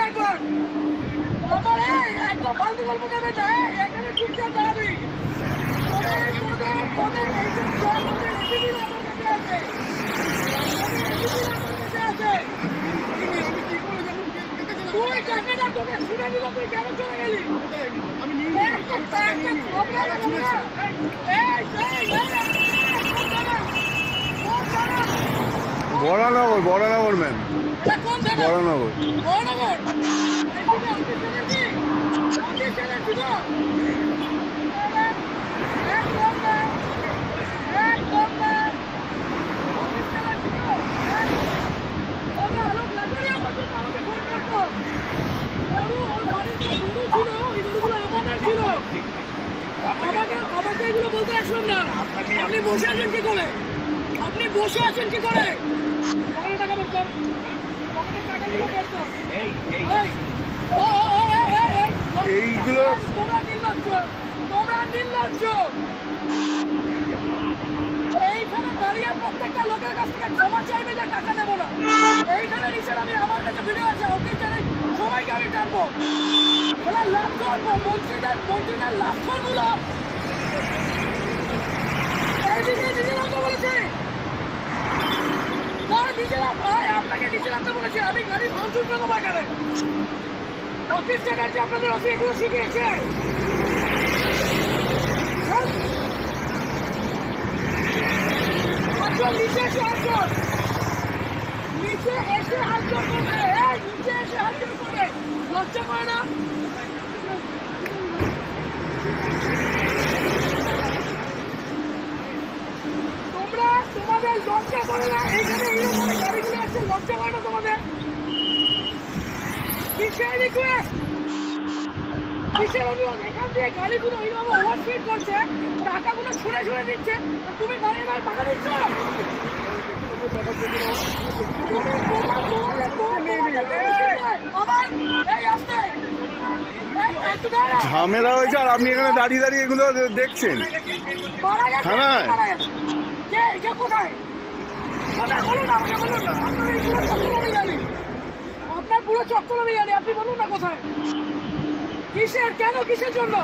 একবার আমার একদম ফালতু গল্প দেবে না, এখানে চুপচাপ দাঁড়াবি। তুই টাকাটা তোকে শুনে দিল, তুই কেন চলে গেলি? বড়নগর, বড়নগর ম্যাম, বড়নগর। আমাকে এগুলো বলতে আসবেন না। আপনি বসে আছেন কি করে? আপনি বসে আছেন কি করে? এইগুলো তোমরা নির্লজ্জ। এইখানে দাঁড়িয়ে প্রত্যেকটা লোকের কাছ থেকে ক্ষমা চাইবে যে টাকা নেবো না। এইখানে নিচের আমি আমার কাছে ভিডিও আছে, অফিসের সবাইকে আমি টানবো, ওরা লাভ করবো। মন্ত্রীদের লাভগুলো বলেছে, আপনাকে নিচে নামতে বলেছে। আমি গাড়ি ভাঙচুর করবো বাজারে। অফিস চ্যাটার্জি আপনাদের অফিস এগুলো শিখিয়েছে। নিচে এসে হাতজোর, নিচে এসে হাতজোর করবে, নিচে এসে হাতজোর করবে। লজ্জা করে না? তোমরা তোমাদের লজ্জা করে না? এইখানে এইরকম গাড়িগুলো আছে, লজ্জা করে না তোমাদের? কিসের রিকোয়েস্ট, কিসের অনুরোধ? এখান দিয়ে গাড়িগুলো এইভাবে ওভারস্পিড করছে, টাকাগুলো ছুঁড়ে ছুঁড়ে দিচ্ছে, তুমি গাড়ির গায়ে টাকা দিচ্ছ? ঝামেলা হয়েছে আর আপনি এখানে দাঁড়িয়ে দাঁড়িয়ে এগুলো দেখছেন। হ্যাঁ, আপনার পুরো চক্কর আমি জানি, আপনি বলুন না কোথায়, কিসের, কেন, কিসের জন্য?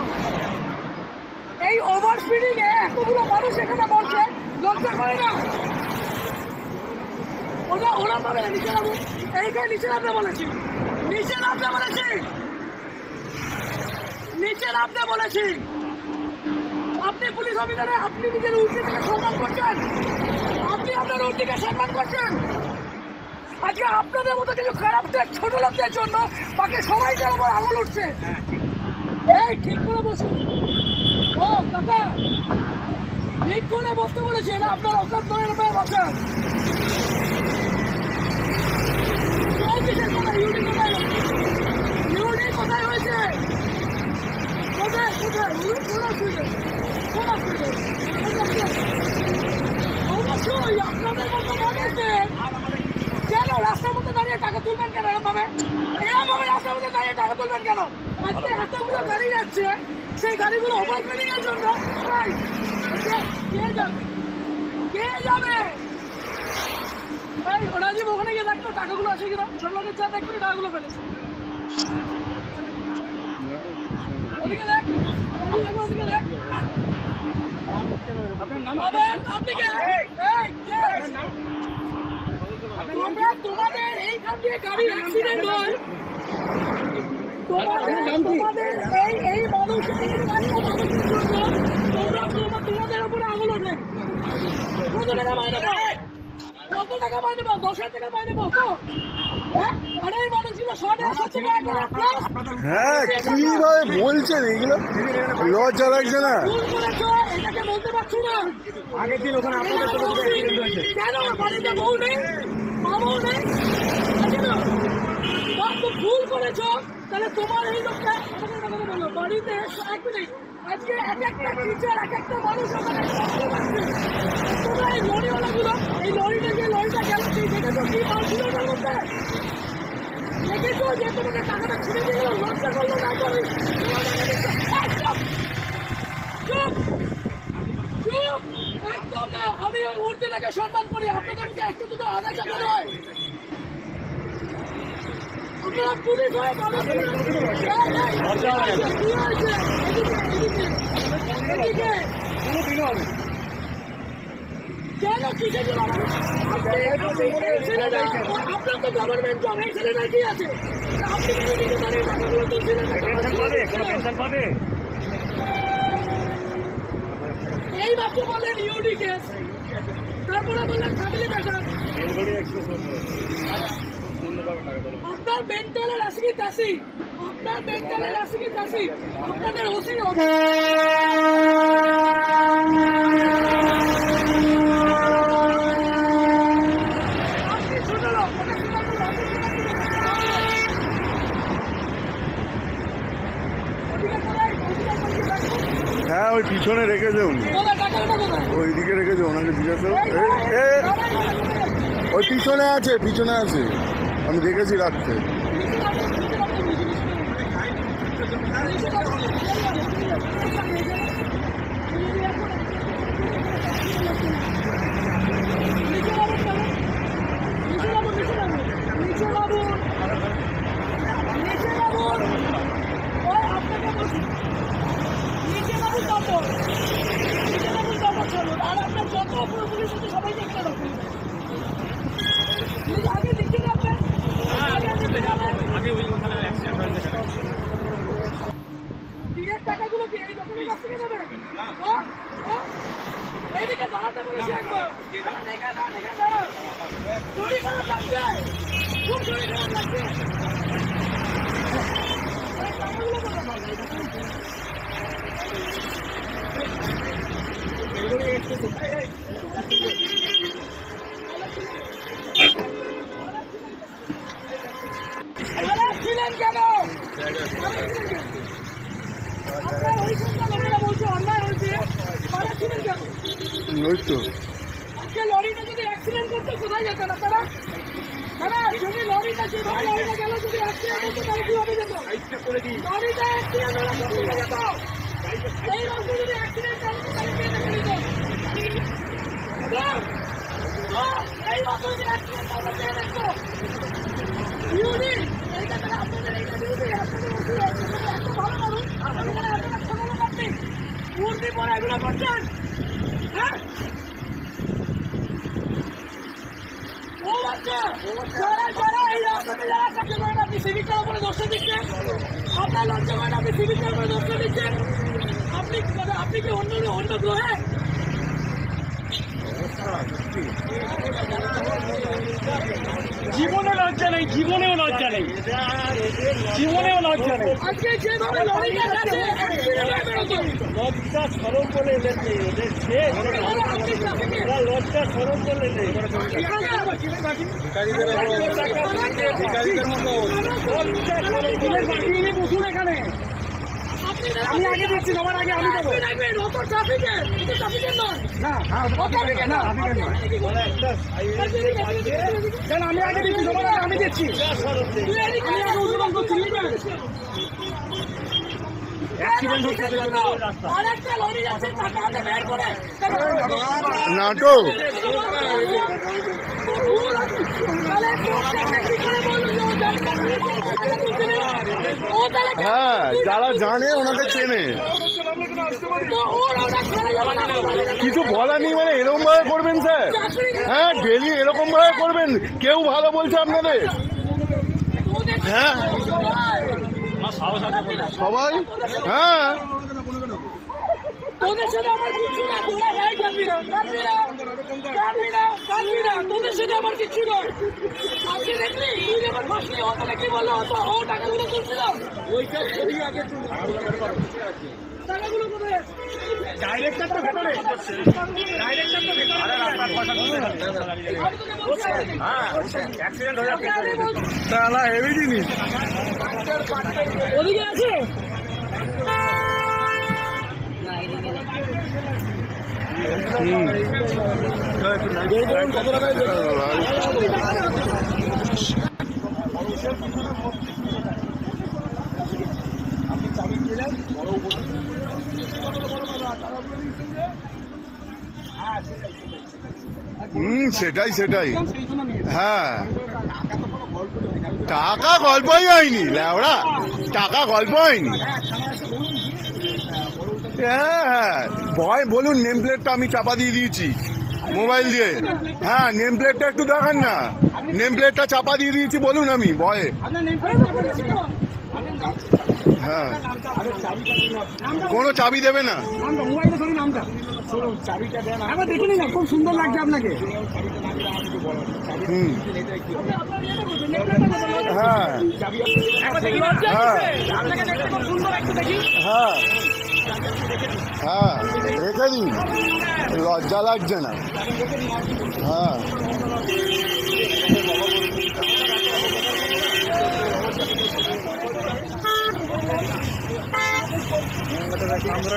এই ওভার স্পিডিং এ এতগুলো মানুষ এখানে মরছে, লজ্জা করে না? ওরা পাবে না। নিচে নামুন, এইখানে নিচে নামতে বলেছি, নিচে নামতে বলেছি, নিচে নামতে বলেছি। আপনি পুলিশ অফিসারে, আপনি নিজের উর্দিকে সম্মান করছেন, আপনি আপনার উর্দিকে সম্মান করছেন। আজকে আপনাদের মতো কিছু খারাপ ছোট লোকদের জন্য বাকি সবাইকে আমার আঙুল উঠছে। এই ঠিক করে বসুন। ও কাকা, ঠিক করে বসতে বলেছি, না আপনার অকাত নয় বসান। কোথায় হয়েছে? কোথায় কোথায় অবশ্যই আপনাদের মতো মানুষদের কেন রাস্তার মধ্যে দাঁড়িয়ে টাকা তুলবেন কেন? এরকমভাবে রাস্তার মধ্যে দাঁড়িয়ে টাকা তুলবেন কেন? আজকে এতগুলো গাড়ি যাচ্ছে, সেই গাড়িগুলো ওভারস্পিডিং এর জন্য কে যাবে? কে যাবে? রাজীব ওখানে গিয়ে দেখতো টাকাগুলো আছে কিনা, সব লোকের চা দেখবেন টাকাগুলো ফেলেছে। ওদিকে দেখ, ওদিকে দেখ। তোমাদের এইখান দিয়ে গাড়ি অ্যাক্সিডেন্ট হয়, তোমাদের এই মানুষ তোমাদের উপরে আঙুল ওঠে। কত টাকা মাইনে পাও? কত টাকা মাইনে পাও? 10,000 টাকা মাইনে পাও তো? আর এই মানুষগুলো 100 টাকা। হ্যাঁ, কিভাবে বলছেন এগুলো? লজ্জা লাগছে না? এটাকে বলতে পারছো না? আগের দিন ওখানে আপনাদের কেন বাড়িতে বউ নেই, মা বউ নেই? ভুল করেছ, তাহলে তোমার এই লোকটা বলো বাড়িতে এক মিনিট। আজকে এক একটা টিচার, এক একটা মানুষ ওখানে তোমরা এই লরিওয়ালাগুলো, এই লরিটা যে লরিটা গেল, সেই দেখেছো কি মাল ছিল ওটার মধ্যে? দেখেছো যে তোমাকে টাকাটা ছিঁড়ে দিয়ে গেল, লজ্জা করলো না? করি চুপ চুপ, একদম আমি ওই মূর্তিটাকে সম্মান করি, আপনাদেরকে একটু দুটো আধা টাকা নয়। আপনারা পুলিশ হয়ে মানুষ কি হয়েছে? এদিকে কেন কিসের জন্য আপনার তো গভর্নমেন্ট জব, এই ছেলেটা কি আছে? আপনি কেন দিতে পারেন টাকাগুলো তুলছিলেন? এই মাত্র বললেন ইউডি কেস, তারপরে বললেন ফ্যামিলি ম্যাটার। আপনার মেন্টালের আসি কি তাসি, আপনার মেন্টালের আসি কি তাসি, আপনাদের ওসি আপনি শুনলো হ্যাঁ ওই পিছনে রেখেছে উনি, ওইদিকে রেখেছে, ওনাকে জিজ্ঞাসা ওই পিছনে আছে, পিছনে আছে, আমি দেখেছি রাখতে। আর আপনার যত অপরাধ পুলিশ আছে সবাই দেখতে পাবেন। আগে দেখতে পাবেন, টিকিট টাকাগুলো কি এই লোকের কাছ থেকে নেবেন? এইদিকে দাঁড়াতে বলেছি একবার, শরীর খারাপ লাগছে, খুব শরীর খারাপ লাগছে। ছিলেন কেন? আপনার ওই সন্ধ্যা লোকেরা বলছে অন্যায় হয়েছে, তারা ছিলেন কেন? ওই তো আজকে লরিটা যদি অ্যাক্সিডেন্ট করতো কোথায় যেত না তারা? যদি লরিটা যেভাবে লরিটা গেল যদি অ্যাক্সিডেন্ট করতো তাহলে কিভাবে যেত? লরিটা অ্যাক্সিডেন্ট হলে কোথায় যেত? এই রাস্তায় যদি অ্যাক্সিডেন্ট করতো তাহলে কে দেখে নিত? এই রাস্তায় যদি অ্যাক্সিডেন্ট করতো কে দেখতো? ইউনি এইটা তাহলে আপনাদের এইটা ইউনি আপনাদের এত ভালো মানুষ, আপনাদের এত ভালো আপনি মূর্তি পরে এগুলো করছেন? হ্যাঁ ও বাচ্চা যারা যারা এই রাস্তাতে যারা কাছে করেন আপনি সিভিকের উপরে দোষটা দিচ্ছেন, আপনার লজ্জা করেন আপনি সিভিকের উপরে দোষটা দিচ্ছেন। আপনি কি অন্য গ্রহে? জীবনে লজ্জা নেই, জীবনেও লজ্জা নেই, জীবনেও লজ্জা নেই। আজকে যেভাবে লড়াইটা গেছে লজ্জা সরম বলে এদের নেই, ওদের শেষ ওরা লজ্জা সরম বলে নেই। বসুন এখানে, আমি আগে দিচ্ছি, সবার আগে আমি দেবো। অত ট্রাফিকের নয় না আমি আগে দিচ্ছি, সবার আগে আমি দিচ্ছি। আরেকটা লরি যাচ্ছে টাকা হাতে বের করে নাটক। হ্যাঁ যারা জানে ওনাকে চেনে, কিছু বলা নেই মানে এরকম ভাবে করবেন স্যার? হ্যাঁ ডেলি এরকম ভাবে করবেন? কেউ ভালো বলছে আপনাদের? হ্যাঁ সবাই হ্যাঁ তোদের সাথে আমার কিছু না, তোরা ভাই কাঁদবি না, তোদের সাথে আমার কিছু নয়। আজকে দেখলি তুই যখন ফাঁসলি ও তাহলে কি বললো, ও টাকাগুলো তুলছিল, টাকাগুলো কোথায়? ডাইরেক্টর তো ভেতরে, ডাইরেক্টর তো ভেতরে। অ্যাক্সিডেন্ট হয়ে যাচ্ছে, তাহলে হেভি জিনিস ওদিকে আছে। সেটাই সেটাই। সেই জন্য নিয়ে হ্যাঁ, টাকা গল্পই হয়নি ল্যাওড়া, টাকা গল্প হয়নি। হ্যাঁ ভয় বলুন, নেম প্লেটটা আমি চাপা দিয়ে দিয়েছি মোবাইল দিয়ে। হ্যাঁ নেম প্লেটটা একটু দেখান না, নেম প্লেটটা চাপা দিয়ে দিয়েছি বলুন আমি ভয়ে। আপনার নেম প্লেটটা বলেছি তো? হ্যাঁ কোনো চাবি দেবে না। নামটা মোবাইলে ধরুন, নামটা চাবিটা দেন, একবার দেখে নিন না, খুব সুন্দর লাগছে আপনাকে। হুম হ্যাঁ হ্যাঁ আপনাকে দেখতে খুব সুন্দর, একটু দেখি। হ্যাঁ হ্যাঁ রেখে দিন, লজ্জা লাগছে না। হ্যাঁ আমরা